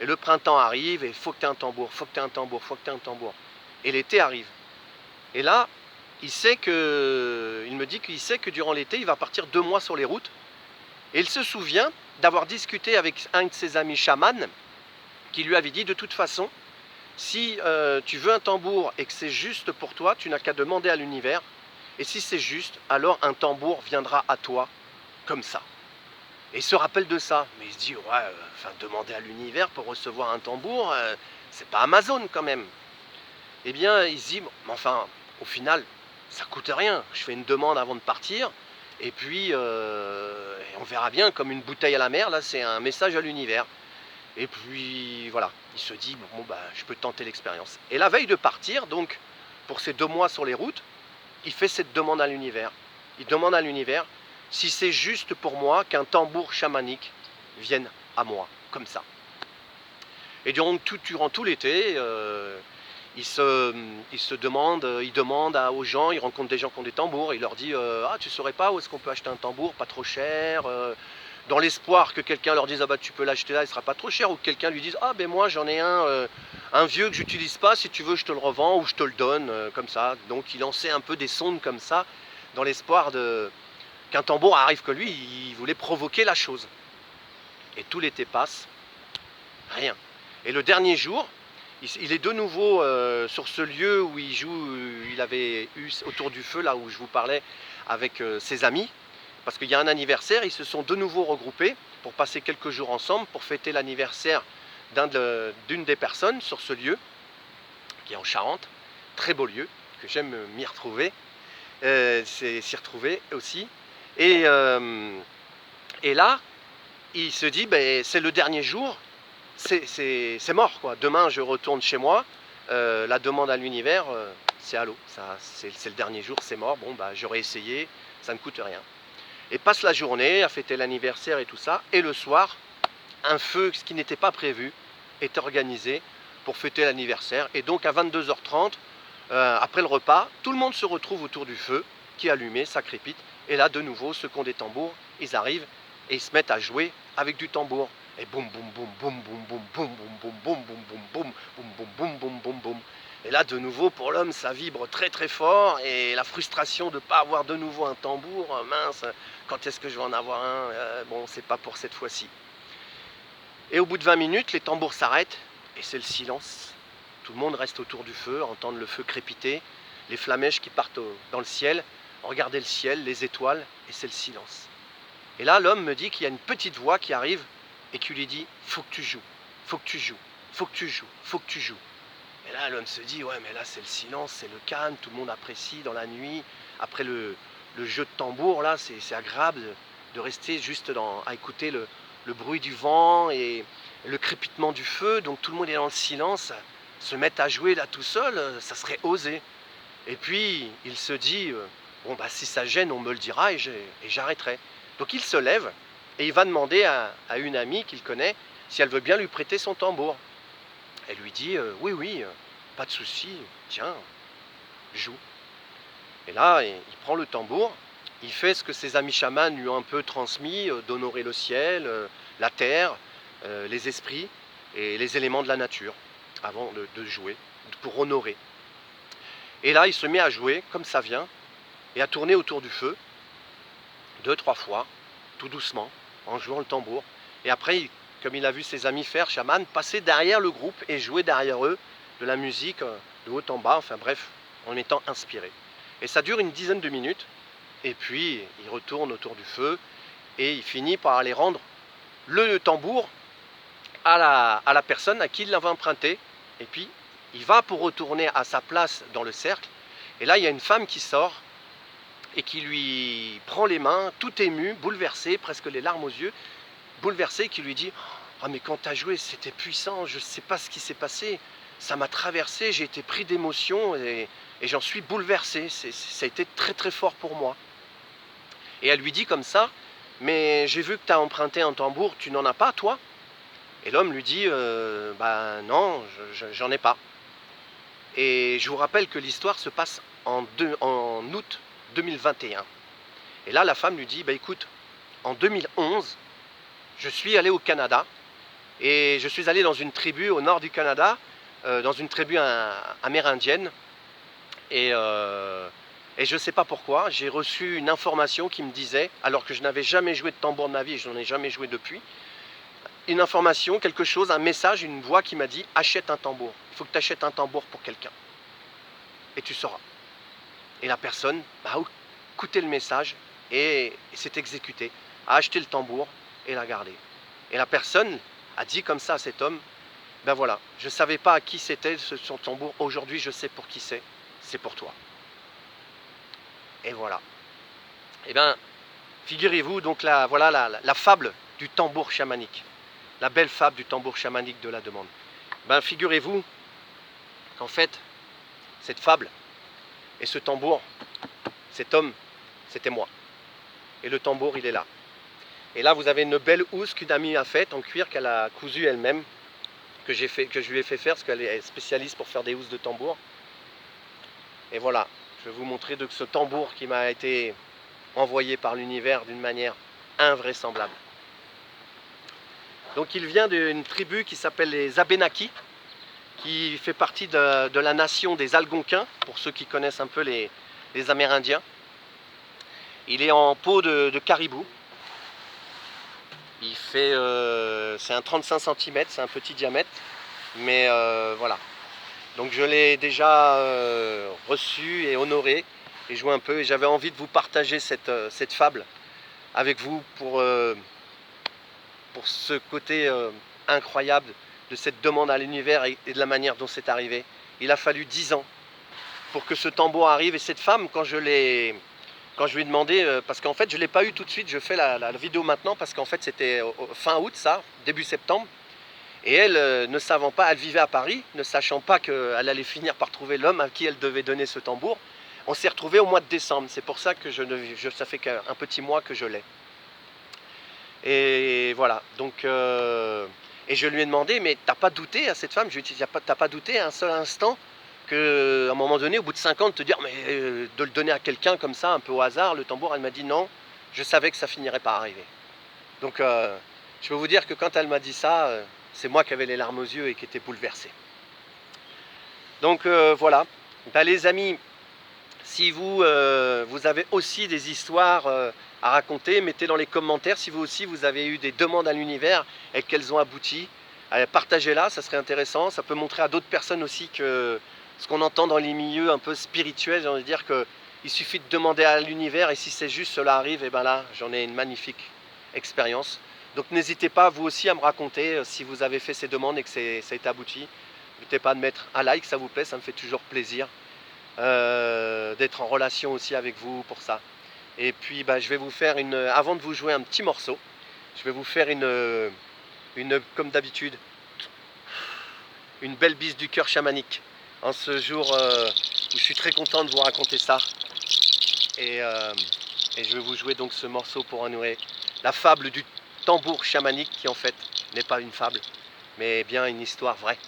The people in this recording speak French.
Et le printemps arrive, et il faut que tu aies un tambour, faut que tu aies un tambour, faut que tu aies un tambour. Et l'été arrive. Et là, il me dit qu'il sait que durant l'été, il va partir 2 mois sur les routes. Et il se souvient d'avoir discuté avec un de ses amis chamans, qui lui avait dit de toute façon, si tu veux un tambour et que c'est juste pour toi, tu n'as qu'à demander à l'univers. Et si c'est juste, alors un tambour viendra à toi, comme ça. Et il se rappelle de ça. Mais il se dit, ouais, demander à l'univers pour recevoir un tambour, c'est pas Amazon quand même. Eh bien, il se dit, bon, mais enfin, au final, ça coûte rien. Je fais une demande avant de partir. Et puis, on verra bien, comme une bouteille à la mer, là, c'est un message à l'univers. Et puis, voilà, il se dit, bon, bah, je peux tenter l'expérience. Et la veille de partir, donc, pour ces 2 mois sur les routes, il fait cette demande à l'univers. Il demande à l'univers si c'est juste pour moi qu'un tambour chamanique vienne à moi, comme ça. Et durant tout l'été, il demande aux gens, il rencontre des gens qui ont des tambours, il leur dit ah, tu saurais pas où est-ce qu'on peut acheter un tambour, pas trop cher, dans l'espoir que quelqu'un leur dise ah bah tu peux l'acheter là, il sera pas trop cher, ou que quelqu'un lui dise ah ben moi j'en ai un vieux que j'utilise pas, si tu veux je te le revends ou je te le donne, comme ça. Donc il lançait un peu des sondes comme ça, dans l'espoir qu'un tambour arrive, que lui il voulait provoquer la chose. Et tout l'été passe, rien. Et le dernier jour, il est de nouveau sur ce lieu où il joue, il avait eu autour du feu, là où je vous parlais, avec ses amis, parce qu'il y a un anniversaire, ils se sont de nouveau regroupés pour passer quelques jours ensemble, pour fêter l'anniversaire d'une des personnes sur ce lieu, qui est en Charente, très beau lieu, que j'aime m'y retrouver, s'y retrouver aussi. Et là, il se dit, ben, c'est le dernier jour, c'est mort, quoi. Demain, je retourne chez moi. La demande à l'univers, c'est allô. C'est le dernier jour, c'est mort. Bon, bah, j'aurais essayé, ça ne coûte rien. Et passe la journée à fêter l'anniversaire et tout ça. Et le soir, un feu, ce qui n'était pas prévu, est organisé pour fêter l'anniversaire. Et donc, à 22h30, après le repas, tout le monde se retrouve autour du feu qui est allumé, ça crépite. Et là, de nouveau, ceux qui ont des tambours, ils arrivent et ils se mettent à jouer avec du tambour. Et boum, boum, boum, boum, boum, boum, boum, boum, boum, boum, boum, boum, boum, boum, boum, boum, boum, boum. Et là, de nouveau, pour l'homme, ça vibre très très fort. Et la frustration de ne pas avoir de nouveau un tambour, mince, quand est-ce que je vais en avoir un? Bon, c'est pas pour cette fois-ci. Et au bout de 20 minutes, les tambours s'arrêtent et c'est le silence. Tout le monde reste autour du feu, entendre le feu crépiter, les flamèches qui partent dans le ciel, regarder le ciel, les étoiles, et c'est le silence. Et là, l'homme me dit qu'il y a une petite voix qui arrive et qui lui dit « faut que tu joues, faut que tu joues, faut que tu joues, faut que tu joues ». Et là, l'homme se dit « ouais, mais là, c'est le silence, c'est le calme, tout le monde apprécie dans la nuit. Après le jeu de tambour, là, c'est agréable de rester juste à écouter le bruit du vent et le crépitement du feu. Donc tout le monde est dans le silence, se mettre à jouer là tout seul, ça serait osé. Et puis, il se dit bon, bah, si ça gêne, on me le dira et j'arrêterai. » Donc il se lève et il va demander à une amie qu'il connaît si elle veut bien lui prêter son tambour. Elle lui dit oui, oui, pas de souci, tiens, joue. Et là, il prend le tambour, il fait ce que ses amis chamans lui ont un peu transmis, d'honorer le ciel, la terre, les esprits et les éléments de la nature, avant de jouer, pour honorer. Et là, il se met à jouer, comme ça vient, et à tourner autour du feu, 2-3 fois, tout doucement, en jouant le tambour. Et après, comme il a vu ses amis faire, chaman, passer derrière le groupe et jouer derrière eux de la musique de haut en bas, enfin bref, en étant inspiré. Et ça dure une dizaine de minutes, et puis il retourne autour du feu, et il finit par aller rendre le tambour à la personne à qui il l'avait emprunté, et puis il va pour retourner à sa place dans le cercle, et là il y a une femme qui sort, et qui lui prend les mains, tout ému, bouleversé, presque les larmes aux yeux, bouleversé, qui lui dit « Ah mais quand t'as joué, c'était puissant, je ne sais pas ce qui s'est passé, ça m'a traversé, j'ai été pris d'émotion et j'en suis bouleversé, ça a été très très fort pour moi. » Et elle lui dit comme ça « Mais j'ai vu que tu as emprunté un tambour, tu n'en as pas toi ?» Et l'homme lui dit « Bah non, j'en ai pas. » Et je vous rappelle que l'histoire se passe en août 2021. Et là, la femme lui dit, bah écoute, en 2011, je suis allé au Canada Et je suis allé dans une tribu au nord du Canada, dans une tribu amérindienne. Et je ne sais pas pourquoi, j'ai reçu une information qui me disait, alors que je n'avais jamais joué de tambour de ma vie et je n'en ai jamais joué depuis, une information, quelque chose, un message, une voix qui m'a dit « Achète un tambour, il faut que tu achètes un tambour pour quelqu'un. Et tu sauras. » Et la personne a écouté le message et s'est exécutée, a acheté le tambour et l'a gardé. Et la personne a dit comme ça à cet homme, ben voilà, je ne savais pas à qui c'était son tambour, aujourd'hui je sais pour qui c'est pour toi. Et voilà. Et bien, figurez-vous, donc voilà la fable du tambour chamanique. La belle fable du tambour chamanique de la demande. Ben, figurez-vous qu'en fait, cette fable et ce tambour, cet homme, c'était moi. Et le tambour, il est là. Et là, vous avez une belle housse qu'une amie a faite en cuir, qu'elle a cousue elle-même, que je lui ai fait faire, parce qu'elle est spécialiste pour faire des housses de tambour. Et voilà, je vais vous montrer donc ce tambour qui m'a été envoyé par l'univers d'une manière invraisemblable. Donc il vient d'une tribu qui s'appelle les Abénakis, qui fait partie de la nation des Algonquins, pour ceux qui connaissent un peu les Amérindiens. Il est en peau de caribou. Il fait, c'est un 35 cm, c'est un petit diamètre, mais voilà. Donc je l'ai déjà reçu et honoré et joué un peu. Et j'avais envie de vous partager cette fable avec vous pour ce côté incroyable de cette demande à l'univers et de la manière dont c'est arrivé. Il a fallu 10 ans pour que ce tambour arrive. Et cette femme, quand je lui ai demandé, parce qu'en fait je ne l'ai pas eu tout de suite, je fais la vidéo maintenant parce qu'en fait c'était fin août, ça, début septembre. Et elle, ne savant pas, elle vivait à Paris, ne sachant pas qu'elle allait finir par trouver l'homme à qui elle devait donner ce tambour. On s'est retrouvés au mois de décembre, c'est pour ça que ça fait qu'un petit mois que je l'ai. Et voilà, donc, et je lui ai demandé, mais t'as pas douté à cette femme, je lui ai dit, t'as pas douté un seul instant qu'à un moment donné, au bout de 5 ans, de te dire, mais de le donner à quelqu'un comme ça, un peu au hasard, le tambour, elle m'a dit non, je savais que ça finirait par arriver. Donc je peux vous dire que quand elle m'a dit ça, c'est moi qui avais les larmes aux yeux et qui était bouleversé. Donc voilà, ben, les amis, si vous avez aussi des histoires à raconter, mettez dans les commentaires si vous aussi vous avez eu des demandes à l'univers et qu'elles ont abouti. Partagez-la, ça serait intéressant, ça peut montrer à d'autres personnes aussi que ce qu'on entend dans les milieux un peu spirituels, j'ai envie de dire qu'il suffit de demander à l'univers et si c'est juste cela arrive, et ben là j'en ai une magnifique expérience. Donc n'hésitez pas vous aussi à me raconter si vous avez fait ces demandes et que ça a été abouti. N'hésitez pas de mettre un like, ça vous plaît, ça me fait toujours plaisir d'être en relation aussi avec vous pour ça. Et puis bah, je vais vous faire avant de vous jouer un petit morceau, je vais vous faire comme d'habitude, une belle bise du cœur chamanique en ce jour où je suis très content de vous raconter ça. Et je vais vous jouer donc ce morceau pour honorer la fable du tambour chamanique qui en fait n'est pas une fable, mais bien une histoire vraie.